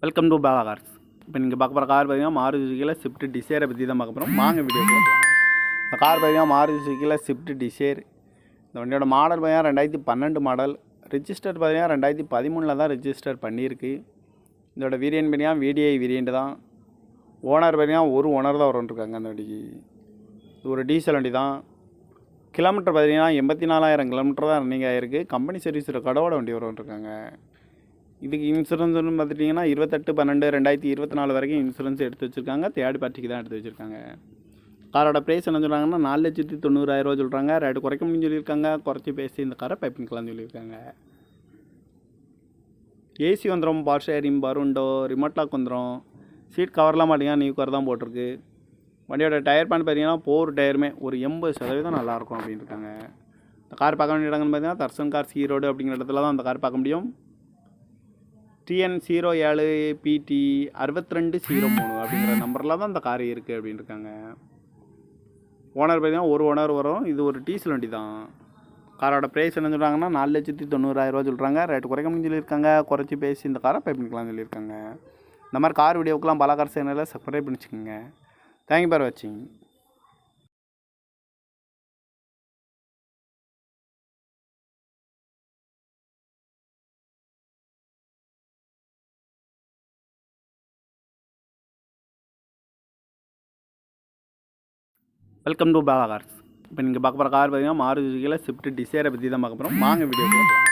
Welcome to Bala cars. இப்போ நீங்கள் பார்க்க போகிற கார் பார்த்தீங்கன்னா மாருதி சுசுக்கியில் ஸ்விஃப்ட் டிசைரை பற்றி தான் பார்க்க போகிறோம். வாங்க வீடியோ பார்க்கலாம். இந்த கார் பார்த்தீங்கன்னா மாருதி சுசுக்கியில் ஸ்விஃப்ட் டிசைர். இந்த வண்டியோட மாடல் பார்த்தீங்கன்னா 2012 மாடல். ரிஜிஸ்டர் பார்த்தீங்கன்னா 2013 தான் ரிஜிஸ்டர் பண்ணியிருக்கு. இதோட வேரியன்ட் பார்த்தீங்கன்னா VDI வேரியண்ட் தான். ஓனர் பார்த்தீங்கன்னா ஒரு ஓனர் தான் வரும்ன்ருக்காங்க அந்த வண்டிக்கு. இது ஒரு டீசல் வண்டி தான். கிலோமீட்டர் பார்த்தீங்கன்னா 84,000 கிலோமீட்டர் தான் ரன்னிங் ஆகிருக்கு. கம்பெனி சர்வீஸ் கடவோட வண்டி வரும்ன்ருக்காங்க. இதுக்கு இன்சூரன்ஸ்னு பார்த்துட்டிங்கன்னா 28/12/2024 வரைக்கும் இன்சூரன்ஸ் எடுத்து வச்சுருக்காங்க. தேர்ட் பார்ட்டிக்கு தான் எடுத்து வச்சுருக்காங்க. காரோட ப்ரைஸ் என்ன சொல்கிறாங்கன்னா 4,90,000 சொல்கிறாங்க. ரேட்டு குறைக்க முடியும்னு சொல்லியிருக்காங்க. குறைச்சி பேசி இந்த காரை பைப்பிங்கலாம்னு சொல்லியிருக்காங்க. ஏசி வந்துடும், பவர் ஷேரிங், பருண்டோ, ரிமோட் லாக் வந்துடும். சீட் கவர்லாம் மாட்டிங்கன்னா நியூ கவர் தான் போட்டிருக்கு. வண்டியோட டயர் பேன் பார்த்தீங்கன்னா 4 டயருமே ஒரு 80% நல்லாயிருக்கும் அப்படின்னு இருக்காங்க. இந்த கார் பார்க்க வேண்டிய இடங்கள்னு பார்த்தீங்கன்னா தர்சன் கார்ஸ் ஈரோடு அப்படிங்கிற இடத்துல தான் அந்த கார் பார்க்க முடியும். TN07PT 6203 அப்படிங்கிற நம்பரில் தான் இந்த கார் இருக்குது அப்படின்னு இருக்காங்க. ஓனர் பார்த்தீங்கன்னா ஒரு ஓனர் வரும். இது ஒரு டீசல் வண்டி தான். காரோட ப்ரைஸ் என்ன சொல்கிறாங்கன்னா 4,90,000 சொல்கிறாங்க. ரேட்டு குறைக்க முடியும்னு சொல்லியிருக்காங்க. குறைச்சி பேசி இந்த காரை பைப்பிங்கலாம்னு சொல்லியிருக்காங்க. இந்த மாதிரி கார் வீடியோக்கெலாம் பாலா கார் சேனலில் சப்ஸ்கிரைப் பண்ணிச்சுக்கோங்க. தேங்க்யூ ஃபார் வாட்சிங். Welcome to Bala cars. இப்போ நீங்கள் பார்க்க போகிற கார் பார்த்தீங்கன்னா மாருதி சுசுக்கியில் ஸ்விஃப்ட் டிசைரை பற்றி தான் பார்க்க போகிறோம். வாங்க வீடியோ பார்க்கலாம்.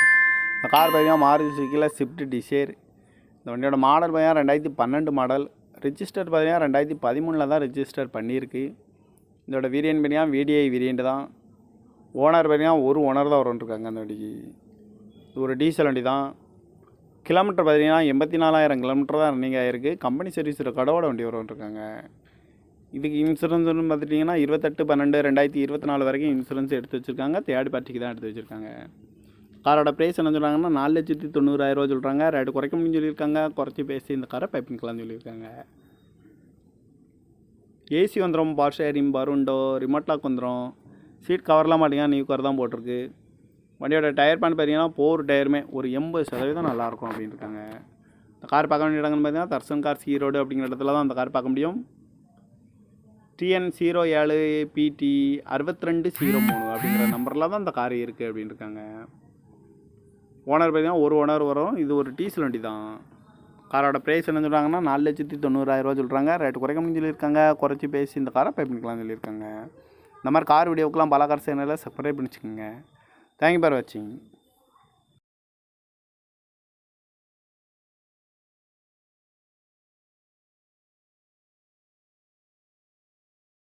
இந்த கார் பார்த்தீங்கன்னா மாருதி சுசுக்கியில் ஸ்விஃப்ட் டிசைர். இந்த வண்டியோட மாடல் பார்த்தீங்கன்னா 2012 மாடல். ரிஜிஸ்டர் பார்த்தீங்கன்னா 2013 தான் ரிஜிஸ்டர் பண்ணியிருக்கு. இதோட வேரியன்ட் பார்த்தீங்கன்னா VDI வேரியண்ட் தான். ஓனர் பார்த்தீங்கன்னா ஒரு ஓனர் தான் வரும்ன்ருக்காங்க அந்த வண்டிக்கு. இது ஒரு டீசல் வண்டி தான். கிலோமீட்டர் பார்த்தீங்கன்னா 84,000 கிலோமீட்டர் தான் ரன்னிங் ஆகிருக்கு. கம்பெனி சர்வீஸ் கடவோட வண்டி வரும்ன்ருக்காங்க. இதுக்கு இன்சூரன்ஸ்னு பார்த்துட்டிங்கன்னா 28/12/2024 வரைக்கும் இன்சூரன்ஸ் எடுத்து வச்சுருக்காங்க. தேர்ட் பார்ட்டிக்கு தான் எடுத்து வச்சுருக்காங்க. காரோட ப்ரைஸ் என்ன சொல்கிறாங்கன்னா 4,90,000 சொல்கிறாங்க. ரேட்டு குறைக்க முடியும்னு சொல்லியிருக்காங்க. குறைச்சி பேசி இந்த காரை பைப்பிங்கலாம்னு சொல்லியிருக்காங்க. ஏசி வந்துடும், பவர் ஷேரிங், பருண்டோ, ரிமோட் லாக் வந்துடும். சீட் கவர்லாம் மாட்டிங்கன்னா நியூ கவர் தான் போட்டிருக்கு. வண்டியோட டயர் பேன் பார்த்தீங்கன்னா 4 டயருமே ஒரு 80% நல்லாயிருக்கும் அப்படின்னு இருக்காங்க. இந்த கார் பார்க்க வேண்டிய இடங்கள்னு பார்த்தீங்கன்னா தர்சன் கார்ஸ் ஈரோடு அப்படிங்கிற இடத்துல தான் அந்த கார் பார்க்க முடியும். TN07PT 6203 அப்படிங்கிற நம்பரில் தான் இந்த கார் இருக்குது அப்படின்னு இருக்காங்க. ஓனர் பார்த்தீங்கன்னா ஒரு ஓனர் வரும். இது ஒரு டீசல் வண்டி தான். காரோட ப்ரைஸ் என்ன சொல்கிறாங்கன்னா 4,90,000 சொல்கிறாங்க. ரேட்டு குறைக்க முடியும்னு சொல்லியிருக்காங்க. குறைச்சி பேசி இந்த காரை பைப்பிங்கலாம்னு சொல்லியிருக்காங்க. இந்த மாதிரி கார் வீடியோக்கெலாம் பாலா கார் சேனலில் சப்ஸ்கிரைப் பண்ணிச்சுக்கோங்க. தேங்க்யூ ஃபார் வாட்சிங்.